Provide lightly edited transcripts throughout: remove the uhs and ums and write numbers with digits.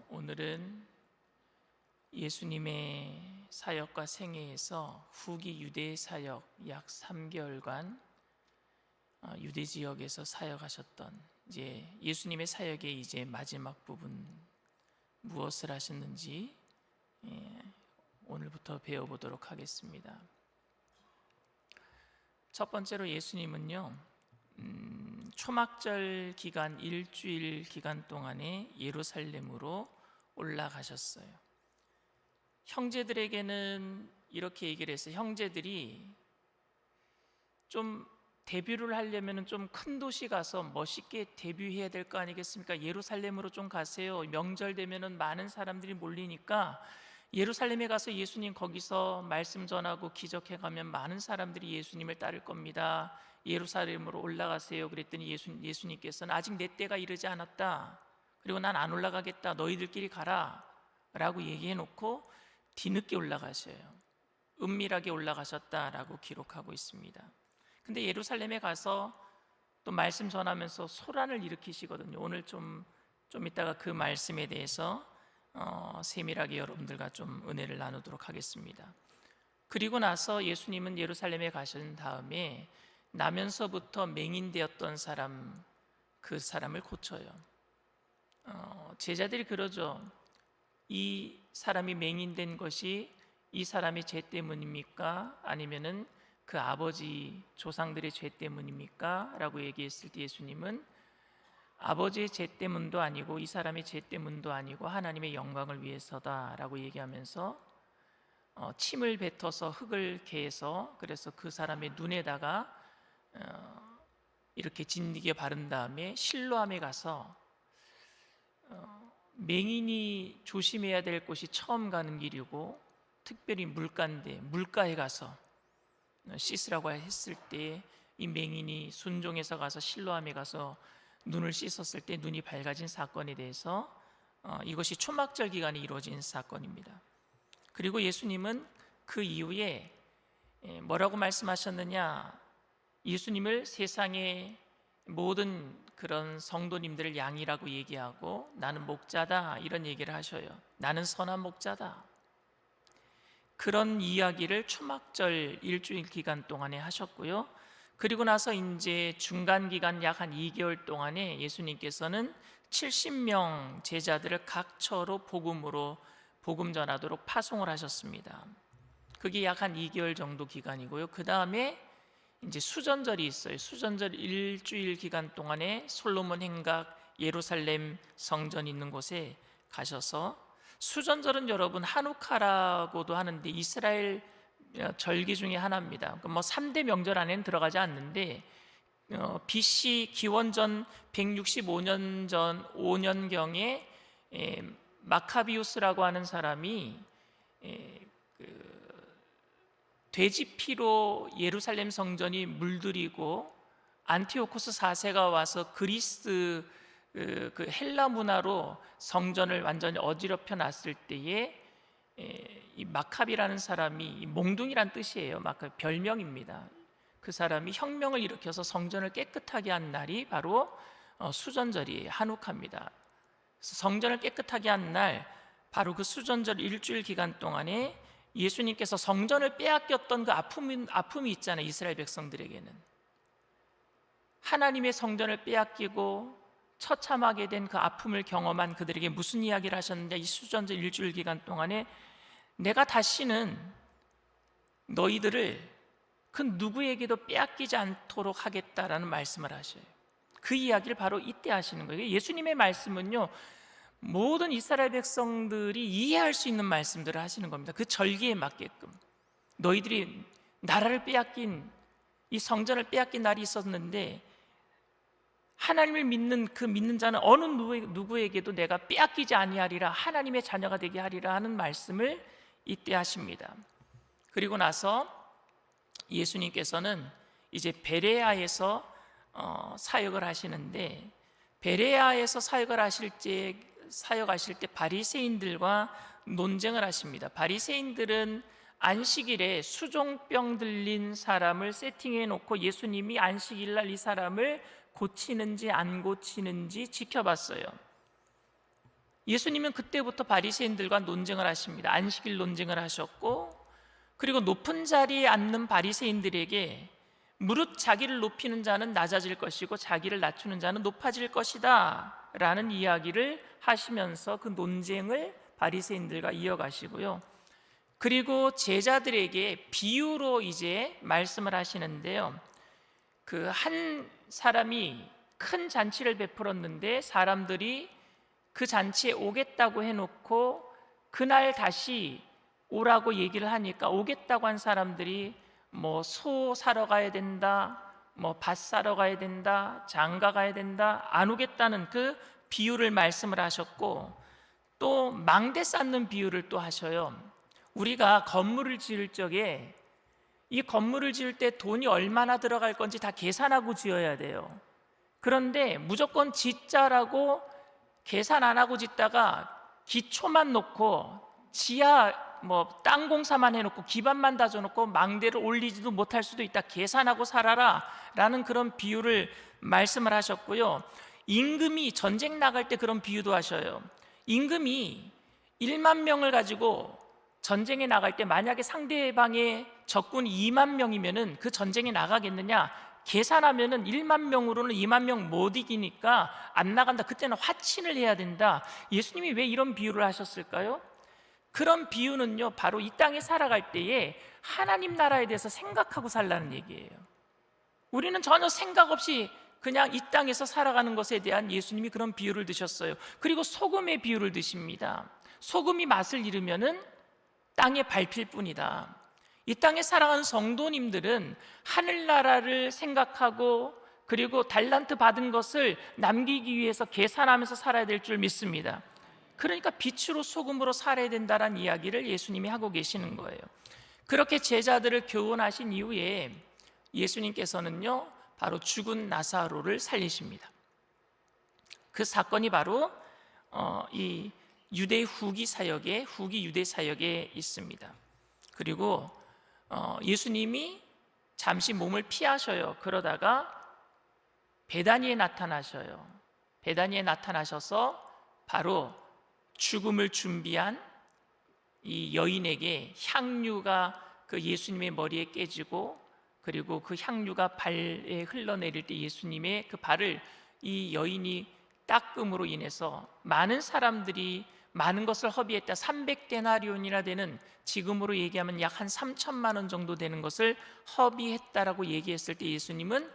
오늘은 예수님의 사역과 생애에서 후기 유대 사역 약 3개월간 유대 지역에서 사역하셨던 이제 예수님의 사역의 이제 마지막 부분 무엇을 하셨는지 오늘부터 배워보도록 하겠습니다. 첫 번째로 예수님은요 초막절 기간 일주일 기간 동안에 예루살렘으로 올라가셨어요. 형제들에게는 이렇게 얘기를 했어요. 형제들이 좀 데뷔를 하려면 좀 큰 도시 가서 멋있게 데뷔해야 될 거 아니겠습니까? 예루살렘으로 좀 가세요. 명절 되면은 많은 사람들이 몰리니까 예루살렘에 가서 예수님 거기서 말씀 전하고 기적해 가면 많은 사람들이 예수님을 따를 겁니다. 예루살렘으로 올라가세요. 그랬더니 예수님께서는 아직 내 때가 이르지 않았다. 그리고 난 안 올라가겠다. 너희들끼리 가라 라고 얘기해 놓고 뒤늦게 올라가셔요. 은밀하게 올라가셨다라고 기록하고 있습니다. 근데 예루살렘에 가서 또 말씀 전하면서 소란을 일으키시거든요. 오늘 좀 이따가 그 말씀에 대해서 세밀하게 여러분들과 좀 은혜를 나누도록 하겠습니다. 그리고 나서 예수님은 예루살렘에 가신 다음에 나면서부터 맹인되었던 사람, 그 사람을 고쳐요. 제자들이 그러죠. 이 사람이 맹인된 것이 이 사람의 죄 때문입니까? 아니면은 그 아버지 조상들의 죄 때문입니까? 라고 얘기했을 때 예수님은 아버지의 죄 때문도 아니고 이 사람의 죄 때문도 아니고 하나님의 영광을 위해서다 라고 얘기하면서 침을 뱉어서 흙을 개서 그래서 그 사람의 눈에다가 이렇게 진리게 바른 다음에 실로암에 가서 맹인이 조심해야 될 곳이 처음 가는 길이고 특별히 물가인데 물가에 가서 씻으라고 했을 때 이 맹인이 순종해서 가서 실로암에 가서 눈을 씻었을 때 눈이 밝아진 사건에 대해서 이것이 초막절 기간에 이루어진 사건입니다. 그리고 예수님은 그 이후에 뭐라고 말씀하셨느냐? 예수님을 세상의 모든 그런 성도님들을 양이라고 얘기하고 나는 목자다 이런 얘기를 하셔요. 나는 선한 목자다. 그런 이야기를 초막절 일주일 기간 동안에 하셨고요. 그리고 나서 이제 중간 기간 약 한 2개월 동안에 예수님께서는 70명 제자들을 각 처로 복음 전하도록 파송을 하셨습니다. 그게 약 한 2개월 정도 기간이고요. 그 다음에 이제 수전절이 있어요. 수전절 일주일 기간 동안에 솔로몬 행각 예루살렘 성전 있는 곳에 가셔서 수전절은 여러분 하누카라고도 하는데 이스라엘 절기 중에 하나입니다. 뭐 3대 명절 안에는 들어가지 않는데 BC 기원전 165년 전 5년경에 마카비우스라고 하는 사람이 돼지 피로 예루살렘 성전이 물들이고 안티오코스 4세가 와서 그리스 그 헬라 문화로 성전을 완전히 어지럽혀 놨을 때에 이 마카비라는 사람이 몽둥이란 뜻이에요. 별명입니다. 그 사람이 혁명을 일으켜서 성전을 깨끗하게 한 날이 바로 수전절이에요. 하누카입니다. 그래서 성전을 깨끗하게 한 날 바로 그 수전절 일주일 기간 동안에 예수님께서 성전을 빼앗겼던 그 아픔이 있잖아요. 이스라엘 백성들에게는 하나님의 성전을 빼앗기고 처참하게 된 그 아픔을 경험한 그들에게 무슨 이야기를 하셨는데 이 수전절 일주일 기간 동안에 내가 다시는 너희들을 그 누구에게도 빼앗기지 않도록 하겠다라는 말씀을 하셔요. 그 이야기를 바로 이때 하시는 거예요. 예수님의 말씀은요 모든 이스라엘 백성들이 이해할 수 있는 말씀들을 하시는 겁니다. 그 절기에 맞게끔 너희들이 나라를 빼앗긴 이 성전을 빼앗긴 날이 있었는데 하나님을 믿는 그 믿는 자는 어느 누구에게도 내가 빼앗기지 아니하리라 하나님의 자녀가 되게 하리라 하는 말씀을 이때 하십니다. 그리고 나서 예수님께서는 이제 베레아에서 사역을 하시는데 베레아에서 사역하실 때 바리새인들과 논쟁을 하십니다. 바리새인들은 안식일에 수종병 들린 사람을 세팅해 놓고 예수님이 안식일 날 이 사람을 고치는지 안 고치는지 지켜봤어요. 예수님은 그때부터 바리새인들과 논쟁을 하십니다. 안식일 논쟁을 하셨고, 그리고 높은 자리에 앉는 바리새인들에게 무릇 자기를 높이는 자는 낮아질 것이고 자기를 낮추는 자는 높아질 것이다 라는 이야기를 하시면서 그 논쟁을 바리새인들과 이어가시고요. 그리고 제자들에게 비유로 이제 말씀을 하시는데요. 그 한 사람이 큰 잔치를 베풀었는데 사람들이 그 잔치에 오겠다고 해놓고 그날 다시 오라고 얘기를 하니까 오겠다고 한 사람들이 뭐 소 사러 가야 된다, 뭐 밭 사러 가야 된다, 장가 가야 된다, 안 오겠다는 그 비유를 말씀을 하셨고, 또 망대 쌓는 비유를 또 하셔요. 우리가 건물을 지을 적에 이 건물을 지을 때 돈이 얼마나 들어갈 건지 다 계산하고 지어야 돼요. 그런데 무조건 짓자라고 계산 안 하고 짓다가 기초만 놓고 지하 뭐 땅 공사만 해놓고 기반만 다져놓고 망대를 올리지도 못할 수도 있다. 계산하고 살아라 라는 그런 비유를 말씀을 하셨고요. 임금이 전쟁 나갈 때 그런 비유도 하셔요. 임금이 1만 명을 가지고 전쟁에 나갈 때 만약에 상대방의 적군이 2만 명이면은 그 전쟁에 나가겠느냐? 계산하면은 1만 명으로는 2만 명 못 이기니까 안 나간다. 그때는 화친을 해야 된다. 예수님이 왜 이런 비유를 하셨을까요? 그런 비유는요, 바로 이 땅에 살아갈 때에 하나님 나라에 대해서 생각하고 살라는 얘기예요. 우리는 전혀 생각 없이 그냥 이 땅에서 살아가는 것에 대한 예수님이 그런 비유를 드셨어요. 그리고 소금의 비유를 드십니다. 소금이 맛을 잃으면은 땅에 밟힐 뿐이다. 이 땅에 살아가는 성도님들은 하늘나라를 생각하고 그리고 달란트 받은 것을 남기기 위해서 계산하면서 살아야 될 줄 믿습니다. 그러니까 빛으로 소금으로 살아야 된다는 이야기를 예수님이 하고 계시는 거예요. 그렇게 제자들을 교훈하신 이후에 예수님께서는요, 바로 죽은 나사로를 살리십니다. 그 사건이 바로 이 유대 후기 사역의 후기 유대 사역에 있습니다. 그리고 예수님이 잠시 몸을 피하셔요. 그러다가 베다니에 나타나셔요. 베다니에 나타나셔서 바로 죽음을 준비한 이 여인에게 향유가 그 예수님의 머리에 깨지고, 그리고 그 향유가 발에 흘러내릴 때 예수님의 그 발을 이 여인이 닦음으로 인해서 많은 사람들이 많은 것을 허비했다. 300데나리온이나 되는, 지금으로 얘기하면 약 한 3천만 원 정도 되는 것을 허비했다라고 얘기했을 때 예수님은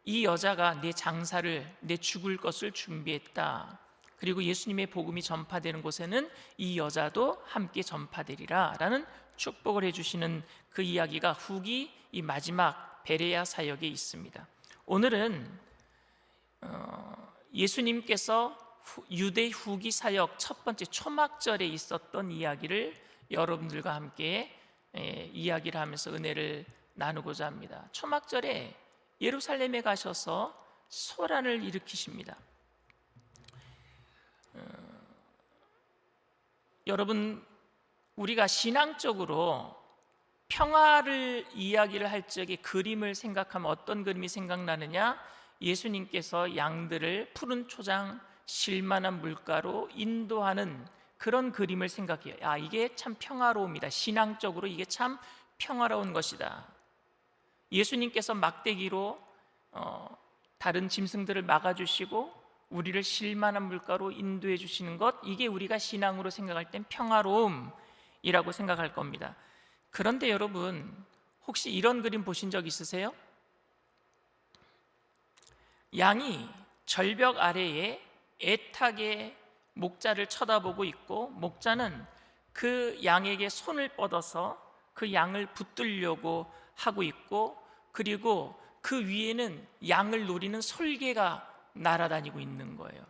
이 여자가 내 장사를, 내 죽을 것을 준비했다. 그리고 예수님의 복음이 전파되는 곳에는 이 여자도 함께 전파되리라 라는 축복을 해주시는 그 이야기가 후기 이 마지막 베레아 사역에 있습니다. 오늘은 예수님께서 유대 후기 사역 첫 번째 초막절에 있었던 이야기를 여러분들과 함께 이야기를 하면서 은혜를 나누고자 합니다. 초막절에 예루살렘에 가셔서 소란을 일으키십니다. 여러분, 우리가 신앙적으로 평화를 이야기를 할 적에 그림을 생각하면 어떤 그림이 생각나느냐? 예수님께서 양들을 푸른 초장 실만한 물가로 인도하는 그런 그림을 생각해요. 아, 이게 참 평화로움이다. 신앙적으로 이게 참 평화로운 것이다. 예수님께서 막대기로 다른 짐승들을 막아주시고 우리를 실만한 물가로 인도해 주시는 것, 이게 우리가 신앙으로 생각할 땐 평화로움이라고 생각할 겁니다. 그런데 여러분, 혹시 이런 그림 보신 적 있으세요? 양이 절벽 아래에 애타게 목자를 쳐다보고 있고, 목자는 그 양에게 손을 뻗어서 그 양을 붙들려고 하고 있고, 그리고 그 위에는 양을 노리는 솔개가 날아다니고 있는 거예요.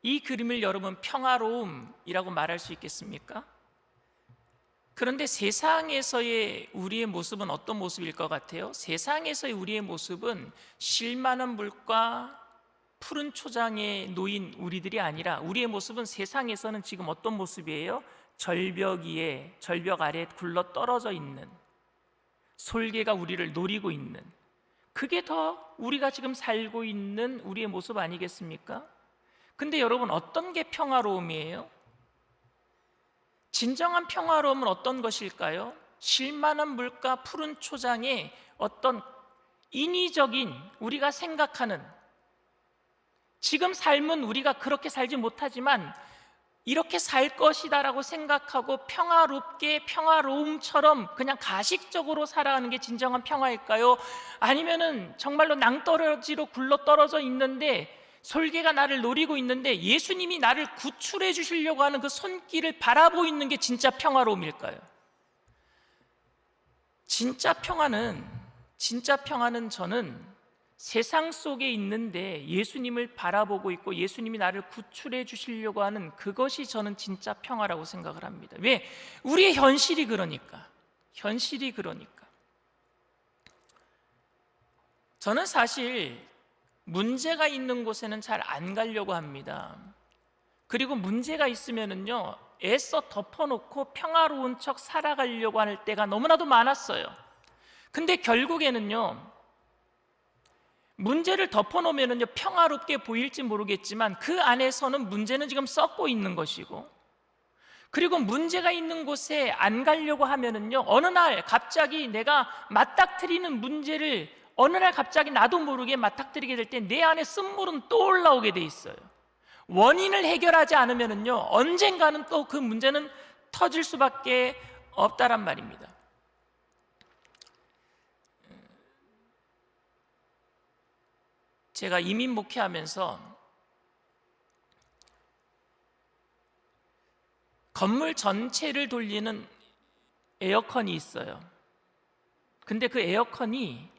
이 그림을 여러분 평화로움이라고 말할 수 있겠습니까? 그런데 세상에서의 우리의 모습은 어떤 모습일 것 같아요? 세상에서의 우리의 모습은 실만한 물과 푸른 초장에 놓인 우리들이 아니라, 우리의 모습은 세상에서는 지금 어떤 모습이에요? 절벽 위에, 절벽 아래에 굴러 떨어져 있는, 솔개가 우리를 노리고 있는, 그게 더 우리가 지금 살고 있는 우리의 모습 아니겠습니까? 근데 여러분, 어떤 게 평화로움이에요? 진정한 평화로움은 어떤 것일까요? 쉴만한 물가 푸른 초장에 어떤 인위적인, 우리가 생각하는, 지금 삶은 우리가 그렇게 살지 못하지만 이렇게 살 것이다라고 생각하고 평화롭게, 평화로움처럼 그냥 가식적으로 살아가는 게 진정한 평화일까요? 아니면은 정말로 낭떠러지로 굴러 떨어져 있는데, 솔개가 나를 노리고 있는데 예수님이 나를 구출해 주시려고 하는 그 손길을 바라보고 있는 게 진짜 평화로움일까요? 진짜 평화는 저는 세상 속에 있는데 예수님을 바라보고 있고 예수님이 나를 구출해 주시려고 하는 그것이 저는 진짜 평화라고 생각을 합니다. 왜? 우리의 현실이 그러니까. 저는 사실 문제가 있는 곳에는 잘 안 가려고 합니다. 그리고 문제가 있으면은요, 애써 덮어놓고 평화로운 척 살아가려고 할 때가 너무나도 많았어요. 근데 결국에는요, 문제를 덮어놓으면은요, 평화롭게 보일지 모르겠지만 그 안에서는 문제는 지금 썩고 있는 것이고, 그리고 문제가 있는 곳에 안 가려고 하면은요, 어느 날 갑자기 내가 맞닥뜨리는 문제를 어느 날 갑자기 나도 모르게 맞닥뜨리게 될 때 내 안에 쓴물은 또 올라오게 돼 있어요. 원인을 해결하지 않으면은요, 언젠가는 또 그 문제는 터질 수밖에 없다란 말입니다. 제가 이민 목회하면서 건물 전체를 돌리는 에어컨이 있어요. 근데 그 에어컨이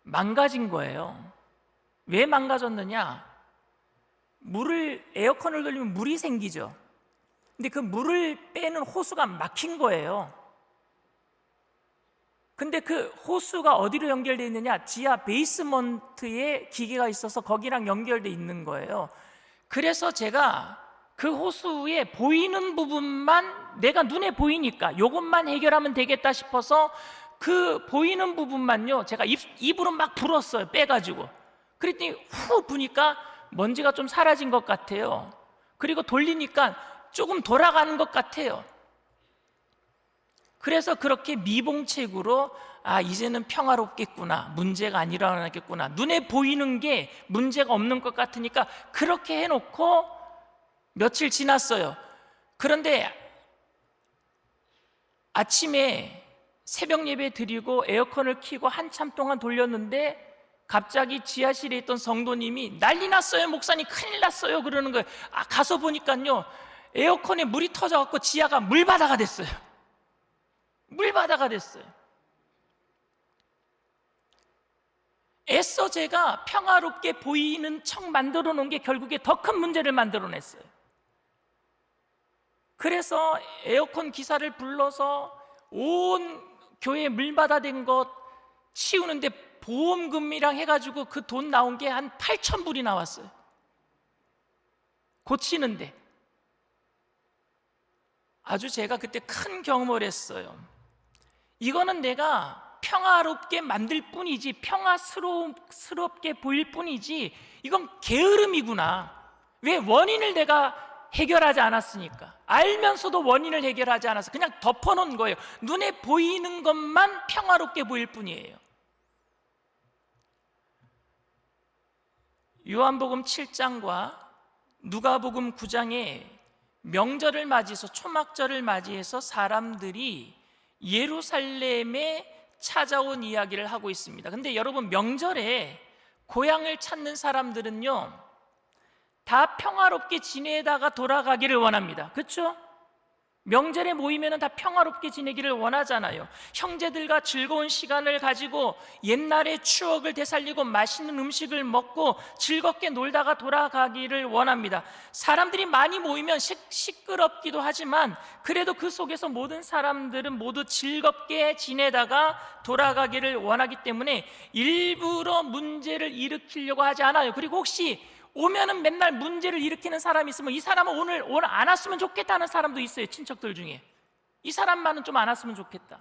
망가진 거예요. 왜 망가졌느냐? 에어컨을 돌리면 물이 생기죠. 근데 그 물을 빼는 호수가 막힌 거예요. 근데 그 호수가 어디로 연결되어 있느냐? 지하 베이스먼트에 기계가 있어서 거기랑 연결되어 있는 거예요. 그래서 제가 그 호수에 보이는 부분만, 내가 눈에 보이니까 요것만 해결하면 되겠다 싶어서 그 보이는 부분만요, 제가 입으로 막 불었어요. 빼가지고. 그랬더니 후 부니까 먼지가 좀 사라진 것 같아요. 그리고 돌리니까 조금 돌아가는 것 같아요. 그래서 그렇게 미봉책으로 이제는 평화롭겠구나, 문제가 안 일어나겠구나, 눈에 보이는 게 문제가 없는 것 같으니까 그렇게 해놓고 며칠 지났어요. 그런데 아침에 새벽 예배 드리고 에어컨을 켜고 한참 동안 돌렸는데 갑자기 지하실에 있던 성도님이 난리 났어요, 목사님 큰일 났어요 그러는 거예요. 가서 보니까요, 에어컨에 물이 터져갖고 지하가 물바다가 됐어요. 애써 제가 평화롭게 보이는 척 만들어 놓은 게 결국에 더 큰 문제를 만들어 냈어요. 그래서 에어컨 기사를 불러서 온 교회 물바다 된 것 치우는데 보험금이랑 해가지고 그 돈 나온 게 한 8,000불이 나왔어요. 고치는데. 아주 제가 그때 큰 경험을 했어요. 이거는 내가 평화롭게 만들 뿐이지, 평화스럽게 보일 뿐이지, 이건 게으름이구나. 왜? 원인을 내가 해결하지 않았으니까. 알면서도 원인을 해결하지 않아서 그냥 덮어놓은 거예요. 눈에 보이는 것만 평화롭게 보일 뿐이에요. 요한복음 7장과 누가복음 9장에 명절을 맞이해서, 초막절을 맞이해서 사람들이 예루살렘에 찾아온 이야기를 하고 있습니다. 근데 여러분, 명절에 고향을 찾는 사람들은요, 다 평화롭게 지내다가 돌아가기를 원합니다. 그렇죠? 명절에 모이면 다 평화롭게 지내기를 원하잖아요. 형제들과 즐거운 시간을 가지고 옛날의 추억을 되살리고 맛있는 음식을 먹고 즐겁게 놀다가 돌아가기를 원합니다. 사람들이 많이 모이면 시끄럽기도 하지만 그래도 그 속에서 모든 사람들은 모두 즐겁게 지내다가 돌아가기를 원하기 때문에 일부러 문제를 일으키려고 하지 않아요. 그리고 혹시 오면은 맨날 문제를 일으키는 사람이 있으면 이 사람은 오늘 안 왔으면 좋겠다는 사람도 있어요. 친척들 중에 이 사람만은 좀 안 왔으면 좋겠다.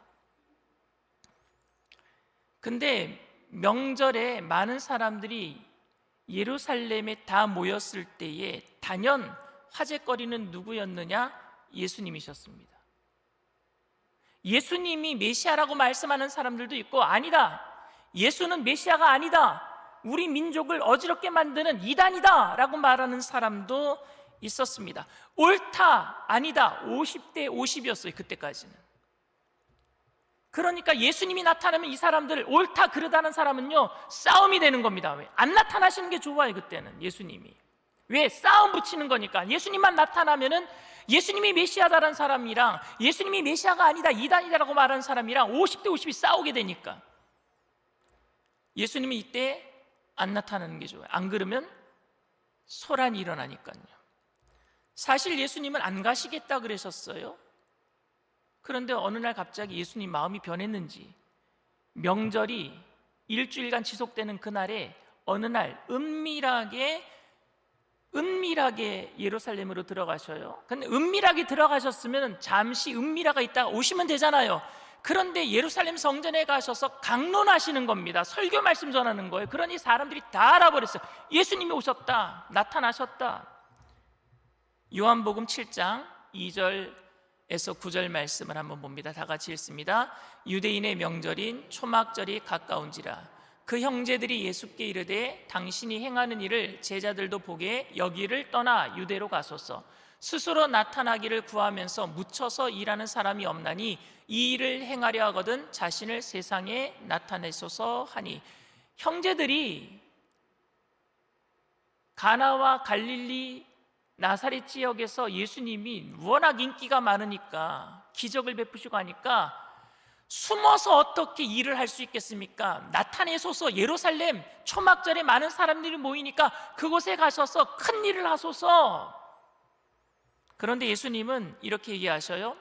근데 명절에 많은 사람들이 예루살렘에 다 모였을 때에 단연 화제거리는 누구였느냐? 예수님이셨습니다. 예수님이 메시아라고 말씀하는 사람들도 있고, 아니다, 예수는 메시아가 아니다, 우리 민족을 어지럽게 만드는 이단이다 라고 말하는 사람도 있었습니다. 옳다, 아니다, 50대 50이었어요 그때까지는. 그러니까 예수님이 나타나면 이 사람들, 옳다 그르다는 사람은요 싸움이 되는 겁니다. 왜? 안 나타나시는 게 좋아요 그때는. 예수님이 왜? 싸움 붙이는 거니까. 예수님만 나타나면은 예수님이 메시아다라는 사람이랑 예수님이 메시아가 아니다 이단이다라고 말하는 사람이랑 50대 50이 싸우게 되니까 예수님이 이때 안 나타나는 게 좋아요. 안 그러면 소란이 일어나니까요. 사실 예수님은 안 가시겠다 그러셨어요. 그런데 어느 날 갑자기 예수님 마음이 변했는지 명절이 일주일간 지속되는 그날에 어느 날 은밀하게 예루살렘으로 들어가셔요. 근데 은밀하게 들어가셨으면 잠시 은밀하게 있다가 오시면 되잖아요. 그런데 예루살렘 성전에 가셔서 강론하시는 겁니다. 설교 말씀 전하는 거예요. 그러니 사람들이 다 알아버렸어요. 예수님이 오셨다, 나타나셨다. 요한복음 7장 2절에서 9절 말씀을 한번 봅니다. 다 같이 읽습니다. 유대인의 명절인 초막절이 가까운지라 그 형제들이 예수께 이르되 당신이 행하는 일을 제자들도 보게 여기를 떠나 유대로 가소서. 스스로 나타나기를 구하면서 묻혀서 일하는 사람이 없나니 이 일을 행하려 하거든 자신을 세상에 나타내소서 하니. 형제들이 가나와 갈릴리 나사렛 지역에서 예수님이 워낙 인기가 많으니까 기적을 베푸시고 하니까 숨어서 어떻게 일을 할 수 있겠습니까? 나타내소서. 예루살렘 초막절에 많은 사람들이 모이니까 그곳에 가셔서 큰 일을 하소서. 그런데 예수님은 이렇게 얘기하셔요.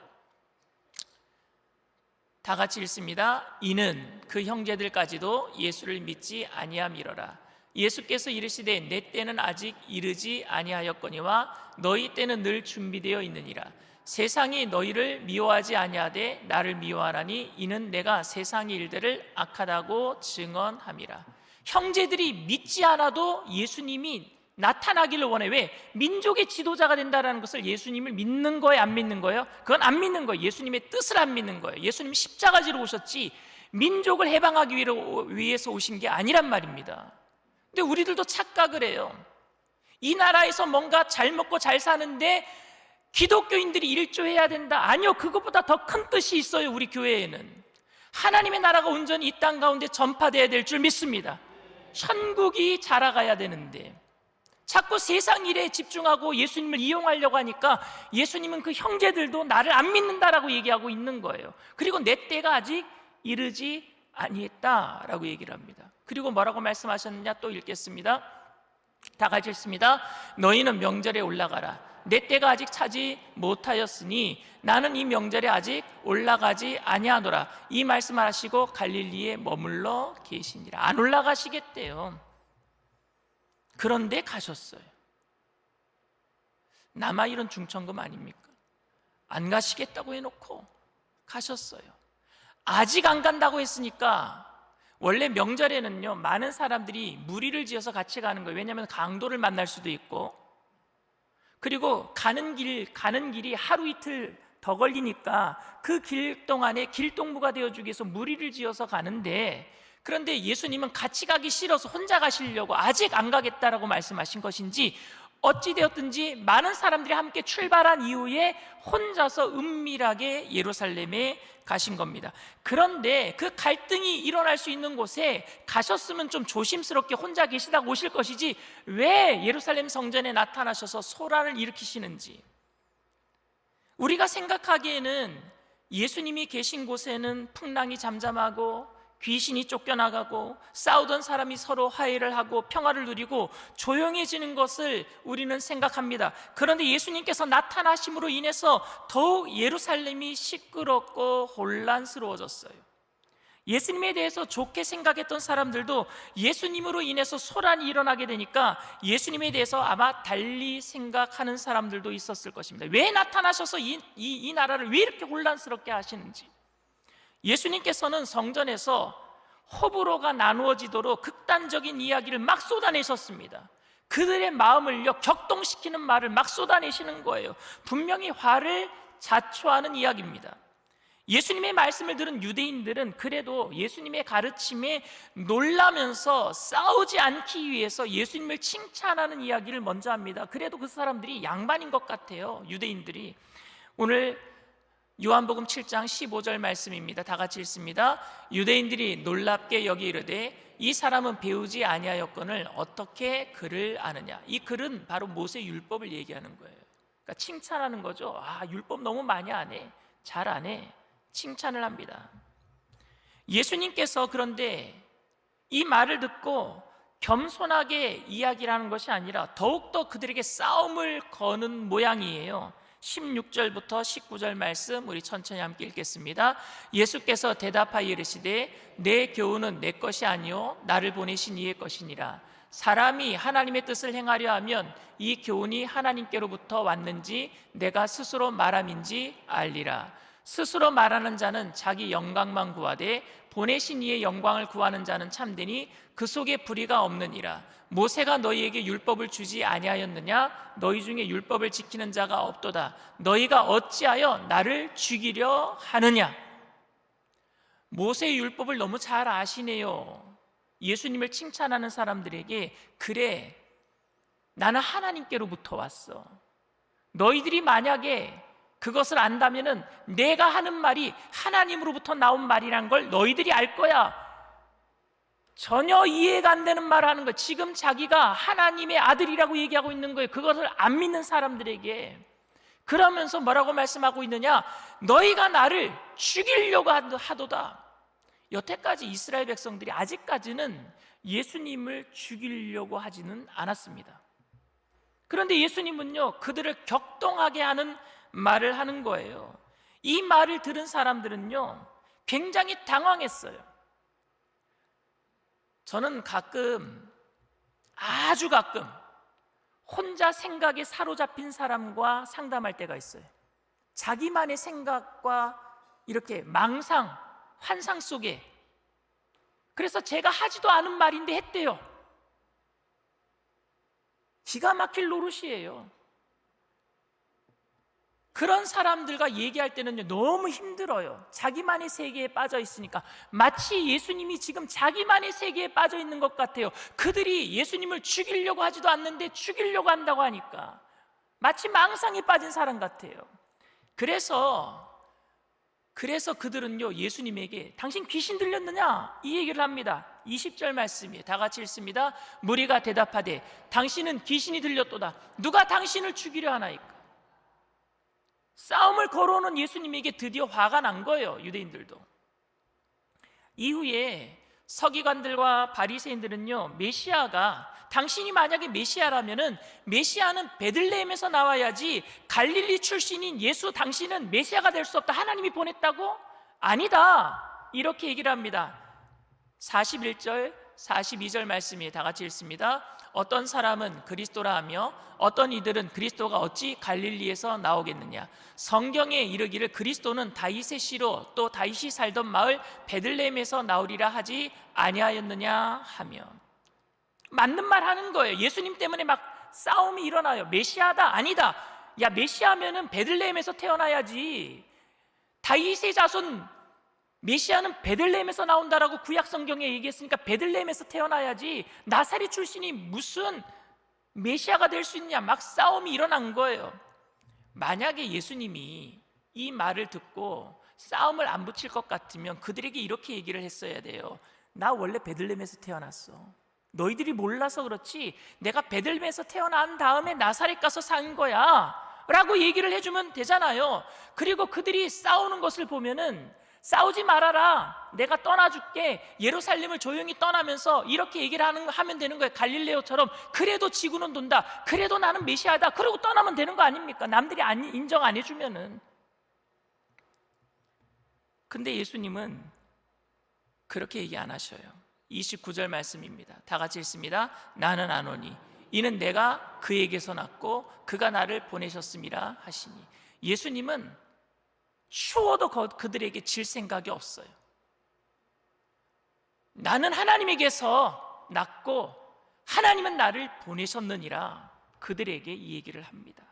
다 같이 읽습니다. 이는 그 형제들까지도 예수를 믿지 아니함이러라. 예수께서 이르시되 내 때는 아직 이르지 아니하였거니와 너희 때는 늘 준비되어 있느니라. 세상이 너희를 미워하지 아니하되 나를 미워하나니 이는 내가 세상의 일들을 악하다고 증언함이라. 형제들이 믿지 않아도 예수님이 나타나기를 원해. 왜? 민족의 지도자가 된다는 것을 예수님을 믿는 거예요, 안 믿는 거예요? 그건 안 믿는 거예요. 예수님의 뜻을 안 믿는 거예요. 예수님 십자가지로 오셨지 민족을 해방하기 위해서 오신 게 아니란 말입니다. 근데 우리들도 착각을 해요. 이 나라에서 뭔가 잘 먹고 잘 사는데 기독교인들이 일조해야 된다. 아니요, 그것보다 더 큰 뜻이 있어요. 우리 교회에는 하나님의 나라가 온전히 이 땅 가운데 전파되어야 될 줄 믿습니다. 천국이 자라가야 되는데 자꾸 세상 일에 집중하고 예수님을 이용하려고 하니까 예수님은 그 형제들도 나를 안 믿는다라고 얘기하고 있는 거예요. 그리고 내 때가 아직 이르지 아니했다라고 얘기를 합니다. 그리고 뭐라고 말씀하셨느냐 또 읽겠습니다. 다 같이 읽습니다. 너희는 명절에 올라가라. 내 때가 아직 차지 못하였으니 나는 이 명절에 아직 올라가지 아니하노라. 이 말씀을 하시고 갈릴리에 머물러 계시니라. 안 올라가시겠대요. 그런데 가셨어요. 남아 이런 중천금 아닙니까? 안 가시겠다고 해놓고 가셨어요. 아직 안 간다고 했으니까 원래 명절에는요 많은 사람들이 무리를 지어서 같이 가는 거예요. 왜냐하면 강도를 만날 수도 있고 그리고 가는 길이 하루 이틀 더 걸리니까 그 길 동안에 길동무가 되어주기 위해서 무리를 지어서 가는데 그런데 예수님은 같이 가기 싫어서 혼자 가시려고 아직 안 가겠다라고 말씀하신 것인지 어찌되었든지 많은 사람들이 함께 출발한 이후에 혼자서 은밀하게 예루살렘에 가신 겁니다. 그런데 그 갈등이 일어날 수 있는 곳에 가셨으면 좀 조심스럽게 혼자 계시다가 오실 것이지 왜 예루살렘 성전에 나타나셔서 소란을 일으키시는지. 우리가 생각하기에는 예수님이 계신 곳에는 풍랑이 잠잠하고 귀신이 쫓겨나가고 싸우던 사람이 서로 화해를 하고 평화를 누리고 조용해지는 것을 우리는 생각합니다. 그런데 예수님께서 나타나심으로 인해서 더욱 예루살렘이 시끄럽고 혼란스러워졌어요. 예수님에 대해서 좋게 생각했던 사람들도 예수님으로 인해서 소란이 일어나게 되니까 예수님에 대해서 아마 달리 생각하는 사람들도 있었을 것입니다. 왜 나타나셔서 이 나라를 왜 이렇게 혼란스럽게 하시는지. 예수님께서는 성전에서 호불호가 나누어지도록 극단적인 이야기를 막 쏟아내셨습니다. 그들의 마음을요 격동시키는 말을 막 쏟아내시는 거예요. 분명히 화를 자초하는 이야기입니다. 예수님의 말씀을 들은 유대인들은 그래도 예수님의 가르침에 놀라면서 싸우지 않기 위해서 예수님을 칭찬하는 이야기를 먼저 합니다. 그래도 그 사람들이 양반인 것 같아요, 유대인들이. 오늘 요한복음 7장 15절 말씀입니다. 다 같이 읽습니다. 유대인들이 놀랍게 여기 이르되 이 사람은 배우지 아니하였거늘 어떻게 그를 아느냐. 이 글은 바로 모세 율법을 얘기하는 거예요. 그러니까 칭찬하는 거죠. 아, 율법 너무 많이 안 해, 잘 안 해, 칭찬을 합니다. 예수님께서 그런데 이 말을 듣고 겸손하게 이야기를 하는 것이 아니라 더욱더 그들에게 싸움을 거는 모양이에요. 16절부터 19절 말씀 우리 천천히 함께 읽겠습니다. 예수께서 대답하여 이르시되 내 교훈은 내 것이 아니요 나를 보내신 이의 것이니라. 사람이 하나님의 뜻을 행하려 하면 이 교훈이 하나님께로부터 왔는지 내가 스스로 말함인지 알리라. 스스로 말하는 자는 자기 영광만 구하되 보내신 이의 영광을 구하는 자는 참되니 그 속에 불의가 없느니라. 모세가 너희에게 율법을 주지 아니하였느냐? 너희 중에 율법을 지키는 자가 없도다. 너희가 어찌하여 나를 죽이려 하느냐? 모세의 율법을 너무 잘 아시네요. 예수님을 칭찬하는 사람들에게 그래, 나는 하나님께로부터 왔어. 너희들이 만약에 그것을 안다면은 내가 하는 말이 하나님으로부터 나온 말이란 걸 너희들이 알 거야. 전혀 이해가 안 되는 말을 하는 거예요. 지금 자기가 하나님의 아들이라고 얘기하고 있는 거예요. 그것을 안 믿는 사람들에게. 그러면서 뭐라고 말씀하고 있느냐? 너희가 나를 죽이려고 하도다. 여태까지 이스라엘 백성들이 아직까지는 예수님을 죽이려고 하지는 않았습니다. 그런데 예수님은요 그들을 격동하게 하는 말을 하는 거예요. 이 말을 들은 사람들은요 굉장히 당황했어요. 저는 가끔, 아주 가끔 혼자 생각에 사로잡힌 사람과 상담할 때가 있어요. 자기만의 생각과 이렇게 망상, 환상 속에. 그래서 제가 하지도 않은 말인데 했대요. 기가 막힐 노릇이에요. 그런 사람들과 얘기할 때는요 너무 힘들어요. 자기만의 세계에 빠져 있으니까. 마치 예수님이 지금 자기만의 세계에 빠져 있는 것 같아요. 그들이 예수님을 죽이려고 하지도 않는데 죽이려고 한다고 하니까 마치 망상에 빠진 사람 같아요. 그래서 그들은요 예수님에게 당신 귀신 들렸느냐? 이 얘기를 합니다. 20절 말씀이에요. 다 같이 읽습니다. 무리가 대답하되 당신은 귀신이 들렸도다. 누가 당신을 죽이려 하나이까? 싸움을 걸어오는 예수님에게 드디어 화가 난 거예요. 유대인들도. 이후에 서기관들과 바리새인들은요 메시아가, 당신이 만약에 메시아라면은 메시아는 베들레헴에서 나와야지, 갈릴리 출신인 예수 당신은 메시아가 될 수 없다. 하나님이 보냈다고? 아니다. 이렇게 얘기를 합니다. 41절 42절 말씀이 다 같이 읽습니다. 어떤 사람은 그리스도라 하며 어떤 이들은 그리스도가 어찌 갈릴리에서 나오겠느냐? 성경에 이르기를 그리스도는 다윗의 씨로 또 다윗이 살던 마을 베들레헴에서 나오리라 하지 아니하였느냐 하며. 맞는 말 하는 거예요. 예수님 때문에 막 싸움이 일어나요. 메시아다? 아니다. 야, 메시아면은 베들레헴에서 태어나야지. 다윗의 자손 메시아는 베들레헴에서 나온다라고 구약 성경에 얘기했으니까 베들레헴에서 태어나야지. 나사렛 출신이 무슨 메시아가 될 수 있냐? 막 싸움이 일어난 거예요. 만약에 예수님이 이 말을 듣고 싸움을 안 붙일 것 같으면 그들에게 이렇게 얘기를 했어야 돼요. 나 원래 베들레헴에서 태어났어. 너희들이 몰라서 그렇지 내가 베들레헴에서 태어난 다음에 나사렛 가서 산 거야 라고 얘기를 해주면 되잖아요. 그리고 그들이 싸우는 것을 보면은 싸우지 말아라, 내가 떠나줄게, 예루살렘을 조용히 떠나면서 이렇게 얘기를 하면 되는 거예요. 갈릴레오처럼. 그래도 지구는 돈다, 그래도 나는 메시아다, 그러고 떠나면 되는 거 아닙니까? 남들이 인정 안 해주면은. 근데 예수님은 그렇게 얘기 안 하셔요. 29절 말씀입니다. 다 같이 읽습니다. 나는 아노니 이는 내가 그에게서 났고 그가 나를 보내셨음이라 하시니. 예수님은 추워도 그들에게 질 생각이 없어요. 나는 하나님에게서 났고 하나님은 나를 보내셨느니라 그들에게 이 얘기를 합니다.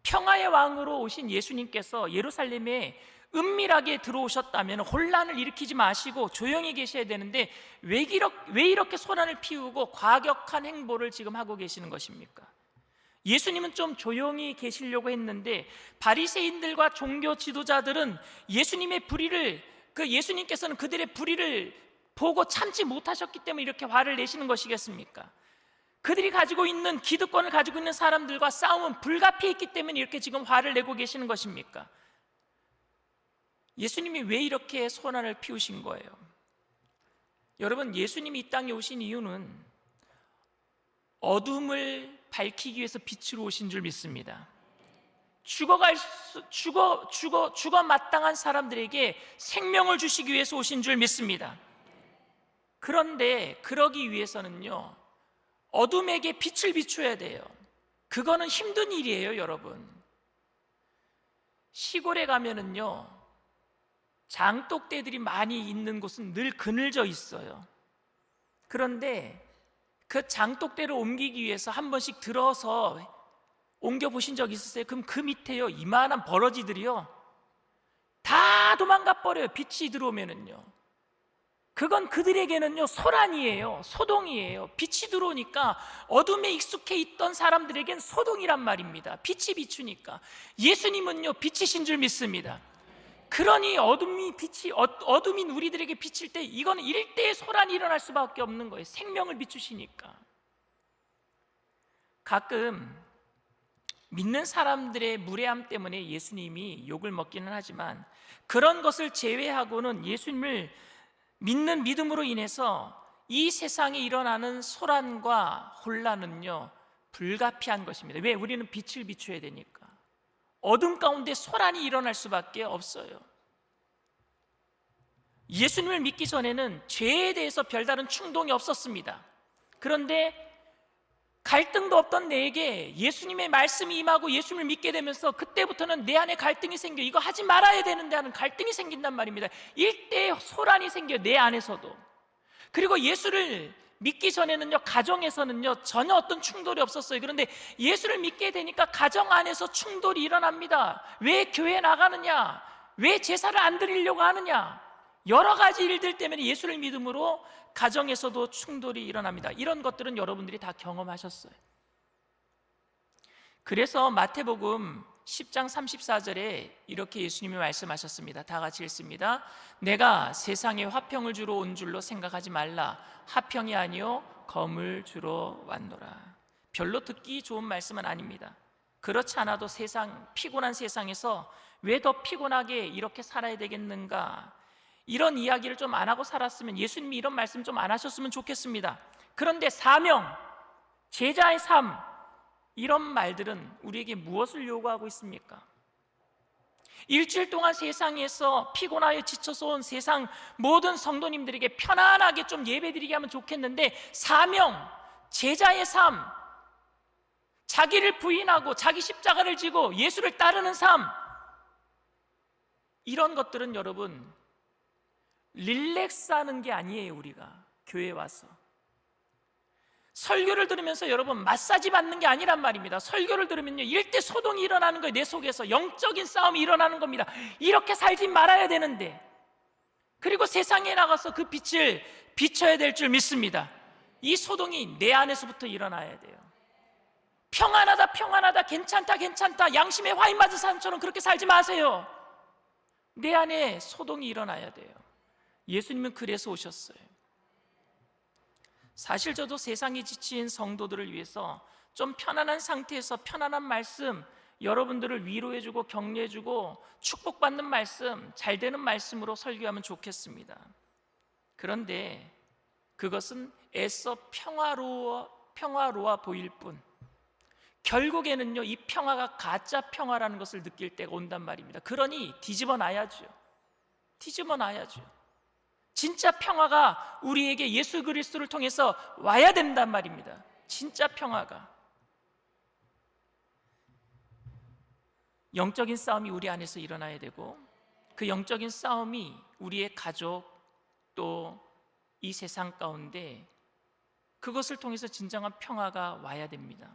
평화의 왕으로 오신 예수님께서 예루살렘에 은밀하게 들어오셨다면 혼란을 일으키지 마시고 조용히 계셔야 되는데 왜 이렇게 소란을 피우고 과격한 행보를 지금 하고 계시는 것입니까? 예수님은 좀 조용히 계시려고 했는데 바리새인들과 종교 지도자들은 예수님께서는 그들의 불의를 보고 참지 못하셨기 때문에 이렇게 화를 내시는 것이겠습니까? 그들이 가지고 있는 기득권을 가지고 있는 사람들과 싸움은 불가피했기 때문에 이렇게 지금 화를 내고 계시는 것입니까? 예수님이 왜 이렇게 소란을 피우신 거예요? 여러분, 예수님이 이 땅에 오신 이유는 어둠을 밝히기 위해서 빛으로 오신 줄 믿습니다. 죽어 마땅한 사람들에게 생명을 주시기 위해서 오신 줄 믿습니다. 그런데 그러기 위해서는요, 어둠에게 빛을 비춰야 돼요. 그거는 힘든 일이에요, 여러분. 시골에 가면은요, 장독대들이 많이 있는 곳은 늘 그늘져 있어요. 그런데 그 장독대를 옮기기 위해서 한 번씩 들어서 옮겨 보신 적 있으세요? 그럼 그 밑에요, 이만한 버러지들이요, 다 도망가 버려요. 빛이 들어오면은요. 그건 그들에게는요, 소란이에요. 소동이에요. 빛이 들어오니까 어둠에 익숙해 있던 사람들에겐 소동이란 말입니다. 빛이 비추니까. 예수님은요, 빛이신 줄 믿습니다. 그러니 어둠이 우리들에게 비칠 때 이건 일대의 소란이 일어날 수밖에 없는 거예요. 생명을 비추시니까. 가끔 믿는 사람들의 무례함 때문에 예수님이 욕을 먹기는 하지만 그런 것을 제외하고는 예수님을 믿는 믿음으로 인해서 이 세상에 일어나는 소란과 혼란은요, 불가피한 것입니다. 왜? 우리는 빛을 비춰야 되니까. 어둠 가운데 소란이 일어날 수밖에 없어요. 예수님을 믿기 전에는 죄에 대해서 별다른 충동이 없었습니다. 그런데 갈등도 없던 내게 예수님의 말씀이 임하고 예수님을 믿게 되면서 그때부터는 내 안에 갈등이 생겨. 이거 하지 말아야 되는데 하는 갈등이 생긴단 말입니다. 일대의 소란이 생겨요, 내 안에서도. 그리고 예수를 믿기 전에는요, 가정에서는요, 전혀 어떤 충돌이 없었어요. 그런데 예수를 믿게 되니까 가정 안에서 충돌이 일어납니다. 왜 교회 나가느냐? 왜 제사를 안 드리려고 하느냐? 여러 가지 일들 때문에 예수를 믿음으로 가정에서도 충돌이 일어납니다. 이런 것들은 여러분들이 다 경험하셨어요. 그래서 마태복음 10장 34절에 이렇게 예수님이 말씀하셨습니다. 다 같이 읽습니다. 내가 세상에 화평을 주러 온 줄로 생각하지 말라. 화평이 아니요 검을 주러 왔노라. 별로 듣기 좋은 말씀은 아닙니다. 그렇지 않아도 피곤한 세상에서 왜 더 피곤하게 이렇게 살아야 되겠는가, 이런 이야기를 좀 안 하고 살았으면, 예수님이 이런 말씀 좀 안 하셨으면 좋겠습니다. 그런데 사명, 제자의 삶, 이런 말들은 우리에게 무엇을 요구하고 있습니까? 일주일 동안 세상에서 피곤하여 지쳐서 온 세상 모든 성도님들에게 편안하게 좀 예배드리게 하면 좋겠는데, 사명, 제자의 삶, 자기를 부인하고 자기 십자가를 지고 예수를 따르는 삶, 이런 것들은 여러분 릴렉스하는 게 아니에요. 우리가 교회에 와서 설교를 들으면서 여러분 마사지 받는 게 아니란 말입니다. 설교를 들으면요, 일대 소동이 일어나는 거예요. 내 속에서 영적인 싸움이 일어나는 겁니다. 이렇게 살지 말아야 되는데, 그리고 세상에 나가서 그 빛을 비춰야 될 줄 믿습니다. 이 소동이 내 안에서부터 일어나야 돼요. 평안하다, 괜찮다, 양심에 화인 맞은 사람처럼 그렇게 살지 마세요. 내 안에 소동이 일어나야 돼요. 예수님은 그래서 오셨어요. 사실 저도 세상에 지친 성도들을 위해서 좀 편안한 상태에서 편안한 말씀, 여러분들을 위로해주고 격려해주고 축복받는 말씀, 잘 되는 말씀으로 설교하면 좋겠습니다. 그런데 그것은 애써 평화로워 보일 뿐, 결국에는요, 이 평화가 가짜 평화라는 것을 느낄 때가 온단 말입니다. 그러니 뒤집어 놔야죠. 진짜 평화가 우리에게 예수 그리스도를 통해서 와야 된단 말입니다. 진짜 평화가. 영적인 싸움이 우리 안에서 일어나야 되고, 그 영적인 싸움이 우리의 가족, 또 이 세상 가운데 그것을 통해서 진정한 평화가 와야 됩니다.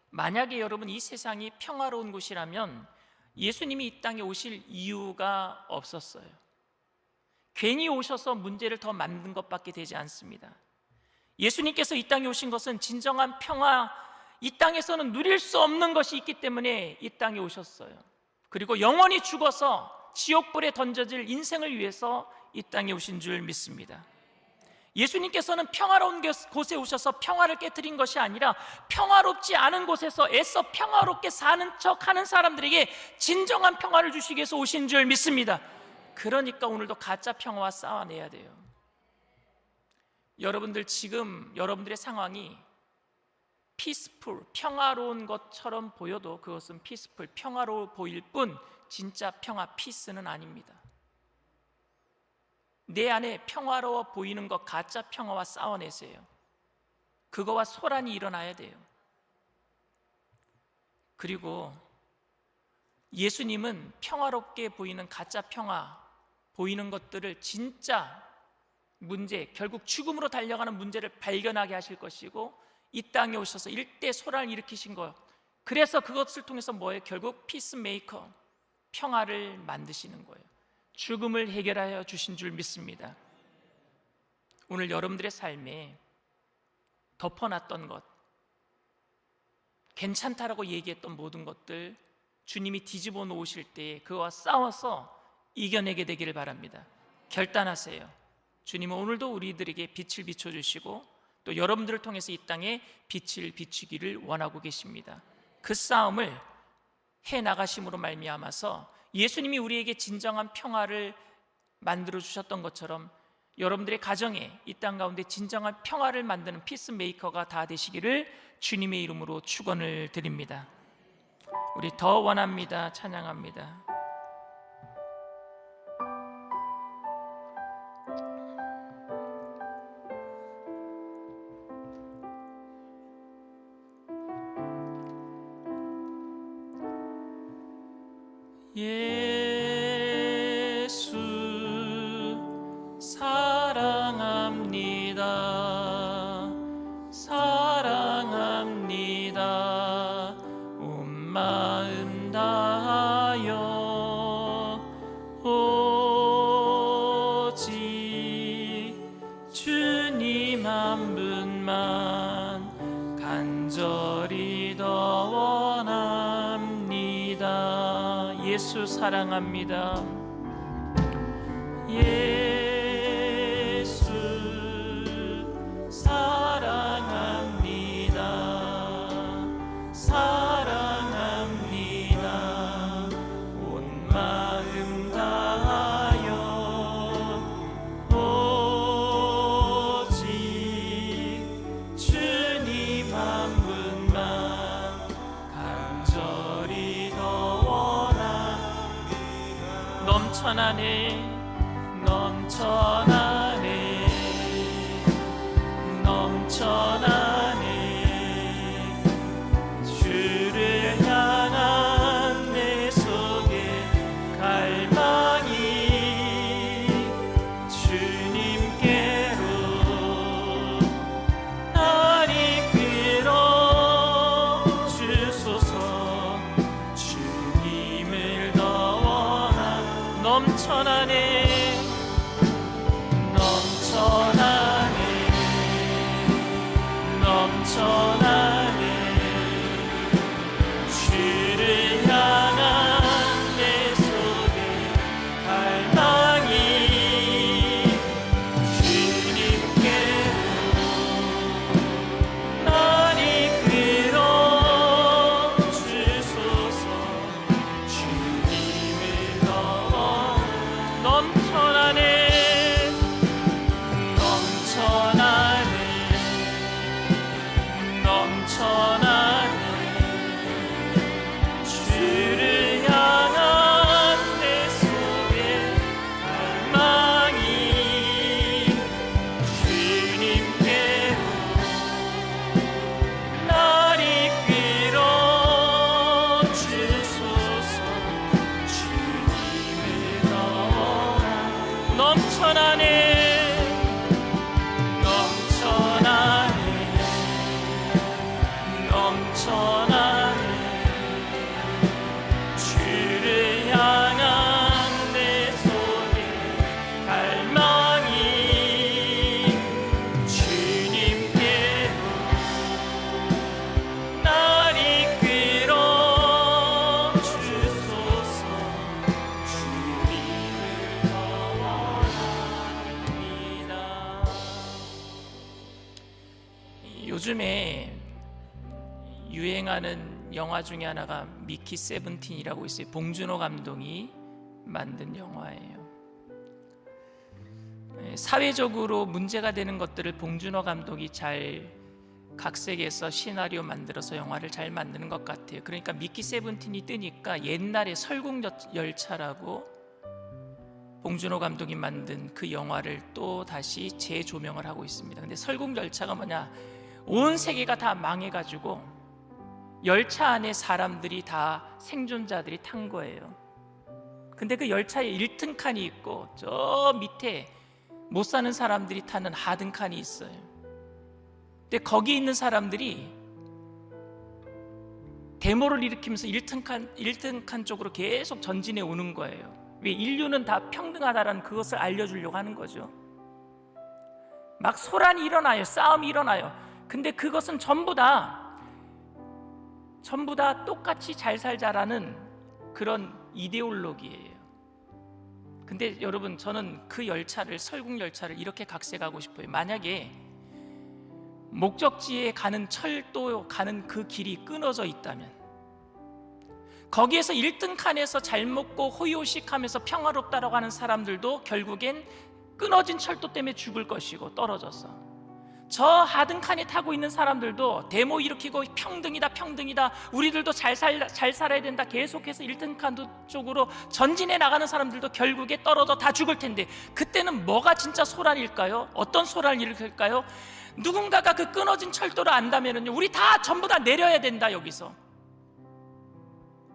만약에 여러분 이 세상이 평화로운 곳이라면 예수님이 이 땅에 오실 이유가 없었어요. 괜히 오셔서 문제를 더 만든 것밖에 되지 않습니다. 예수님께서 이 땅에 오신 것은 진정한 평화, 이 땅에서는 누릴 수 없는 것이 있기 때문에 이 땅에 오셨어요. 그리고 영원히 죽어서 지옥불에 던져질 인생을 위해서 이 땅에 오신 줄 믿습니다. 예수님께서는 평화로운 곳에 오셔서 평화를 깨뜨린 것이 아니라 평화롭지 않은 곳에서 애써 평화롭게 사는 척하는 사람들에게 진정한 평화를 주시기 위해서 오신 줄 믿습니다. 그러니까 오늘도 가짜 평화와 싸워내야 돼요. 여러분들 지금 여러분들의 상황이 피스풀, 평화로운 것처럼 보여도 그것은 피스풀, 평화로워 보일 뿐 진짜 평화, 피스는 아닙니다. 내 안에 평화로워 보이는 것, 가짜 평화와 싸워내세요. 그거와 소란이 일어나야 돼요. 그리고 예수님은 평화롭게 보이는 가짜 평화, 보이는 것들을 진짜 문제, 결국 죽음으로 달려가는 문제를 발견하게 하실 것이고 이 땅에 오셔서 일대 소란을 일으키신 거예요. 그래서 그것을 통해서 뭐예요? 결국 피스메이커, 평화를 만드시는 거예요. 죽음을 해결하여 주신 줄 믿습니다. 오늘 여러분들의 삶에 덮어놨던 것, 괜찮다라고 얘기했던 모든 것들 주님이 뒤집어 놓으실 때 그와 싸워서 이겨내게 되기를 바랍니다. 결단하세요. 주님은 오늘도 우리들에게 빛을 비춰주시고 또 여러분들을 통해서 이 땅에 빛을 비추기를 원하고 계십니다. 그 싸움을 해나가심으로 말미암아서 예수님이 우리에게 진정한 평화를 만들어 주셨던 것처럼 여러분들의 가정에 이 땅 가운데 진정한 평화를 만드는 피스메이커가 다 되시기를 주님의 이름으로 축원을 드립니다. 우리 더 원합니다. 찬양합니다. 예수 사랑합니다. 사랑합니다. 온 마음 다하여 오직 주님 한 분만 간절히 더 원합니다. 예수 사랑합니다. 예수 사랑합니다. 사랑합니다. 온 마음 다하여 오직 주님 한 분만 간절히 더 원합니다. 넘쳐나네 넘쳐나네 넘쳐나네 주를 향한 내 속에 갈망이 주님께로 날 이끌어 주소서. 주님을 더 원하 넘쳐나네 넘쳐나네 주를 향한 내 속에 갈망이 주님께로 날 이끌어 주소서. 주님을 더 넘쳐나네 넘쳐나네 요즘에 유행하는 영화 중에 하나가 미키 세븐틴이라고 있어요. 봉준호 감독이 만든 영화예요. 사회적으로 문제가 되는 것들을 봉준호 감독이 잘 각색해서 시나리오 만들어서 영화를 잘 만드는 것 같아요. 그러니까 미키 세븐틴이 뜨니까 옛날에 설국열차라고 봉준호 감독이 만든 그 영화를 또 다시 재조명을 하고 있습니다. 근데 설국열차가 뭐냐, 온 세계가 다 망해가지고 열차 안에 사람들이 다 생존자들이 탄 거예요. 근데 그 열차에 1등 칸이 있고 저 밑에 못 사는 사람들이 타는 하등 칸이 있어요. 근데 거기 있는 사람들이 데모를 일으키면서 1등 칸 쪽으로 계속 전진해 오는 거예요. 왜? 인류는 다 평등하다라는 그것을 알려주려고 하는 거죠. 막 소란이 일어나요. 싸움이 일어나요. 근데 그것은 전부 다 똑같이 잘 살자라는 그런 이데올로기예요. 근데 여러분, 저는 그 열차를, 설국열차를 이렇게 각색하고 싶어요. 만약에 목적지에 가는 철도 가는 그 길이 끊어져 있다면, 거기에서 1등 칸에서 잘 먹고 호의호식하면서 평화롭다라고 하는 사람들도 결국엔 끊어진 철도 때문에 죽을 것이고, 떨어져서 저 하등 칸에 타고 있는 사람들도 데모 일으키고 평등이다, 우리들도 잘 살아야 된다, 계속해서 1등 칸 쪽으로 전진해 나가는 사람들도 결국에 떨어져 다 죽을 텐데, 그때는 뭐가 진짜 소란일까요? 어떤 소란을 일으킬까요? 누군가가 그 끊어진 철도를 안다면요, 우리 다 전부 다 내려야 된다. 여기서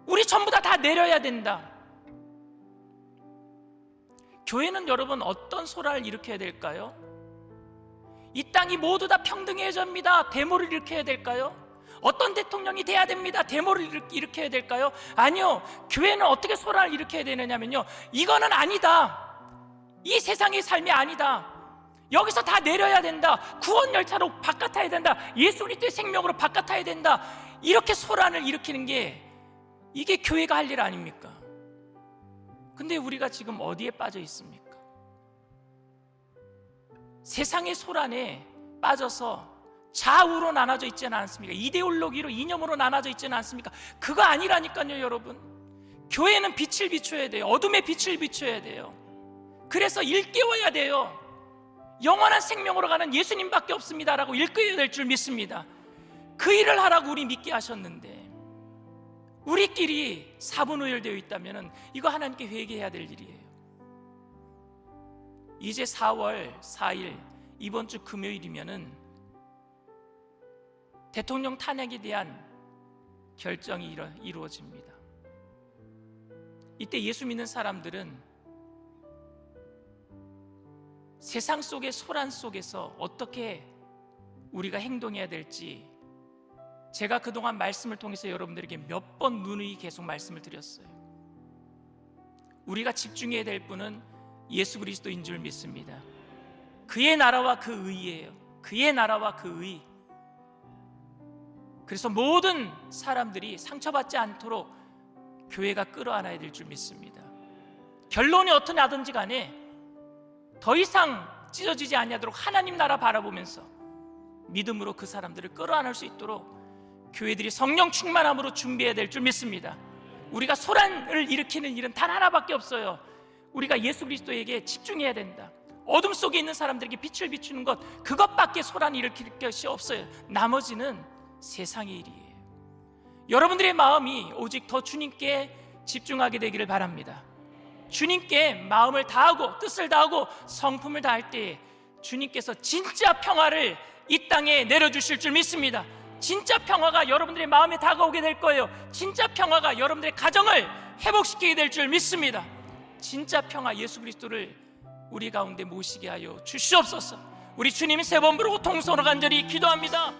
우리 전부 다 내려야 된다. 교회는 여러분 어떤 소란을 일으켜야 될까요? 이 땅이 모두 다 평등해져야 합니다. 데모를 일으켜야 될까요? 어떤 대통령이 돼야 됩니다. 데모를 일으켜야 될까요? 아니요. 교회는 어떻게 소란을 일으켜야 되느냐면요, 이거는 아니다. 이 세상의 삶이 아니다. 여기서 다 내려야 된다. 구원 열차로 바깥타야 된다. 예수 그리스도의 생명으로 바깥타야 된다. 이렇게 소란을 일으키는 게, 이게 교회가 할 일 아닙니까? 근데 우리가 지금 어디에 빠져 있습니까? 세상의 소란에 빠져서 좌우로 나눠져 있지는 않습니까? 이데올로기로, 이념으로 나눠져 있지는 않습니까? 그거 아니라니까요, 여러분. 교회는 빛을 비춰야 돼요. 어둠에 빛을 비춰야 돼요. 그래서 일깨워야 돼요. 영원한 생명으로 가는 예수님밖에 없습니다라고 일깨워야 될 줄 믿습니다. 그 일을 하라고 우리 믿게 하셨는데, 우리끼리 사분오열되어 있다면 이거 하나님께 회개해야 될 일이에요. 이제 4월 4일 이번 주 금요일이면은 대통령 탄핵에 대한 결정이 이루어집니다. 이때 예수 믿는 사람들은 세상 속의 소란 속에서 어떻게 우리가 행동해야 될지, 제가 그동안 말씀을 통해서 여러분들에게 몇 번 누누이 계속 말씀을 드렸어요. 우리가 집중해야 될 분은 예수 그리스도인 줄 믿습니다. 그의 나라와 그 의예요. 그의 나라와 그 의. 그래서 모든 사람들이 상처받지 않도록 교회가 끌어안아야 될 줄 믿습니다. 결론이 어떻게 하든지 간에 더 이상 찢어지지 않도록 하나님 나라 바라보면서 믿음으로 그 사람들을 끌어안을 수 있도록 교회들이 성령 충만함으로 준비해야 될 줄 믿습니다. 우리가 소란을 일으키는 일은 단 하나밖에 없어요. 우리가 예수 그리스도에게 집중해야 된다. 어둠 속에 있는 사람들에게 빛을 비추는 것, 그것밖에 소란을 일으킬 것이 없어요. 나머지는 세상의 일이에요. 여러분들의 마음이 오직 더 주님께 집중하게 되기를 바랍니다. 주님께 마음을 다하고 뜻을 다하고 성품을 다할 때에 주님께서 진짜 평화를 이 땅에 내려주실 줄 믿습니다. 진짜 평화가 여러분들의 마음에 다가오게 될 거예요. 진짜 평화가 여러분들의 가정을 회복시키게 될 줄 믿습니다. 진짜 평화, 예수 그리스도를 우리 가운데 모시게 하여 주시옵소서. 우리 주님 세 번 부르고 통성으로 간절히 기도합니다.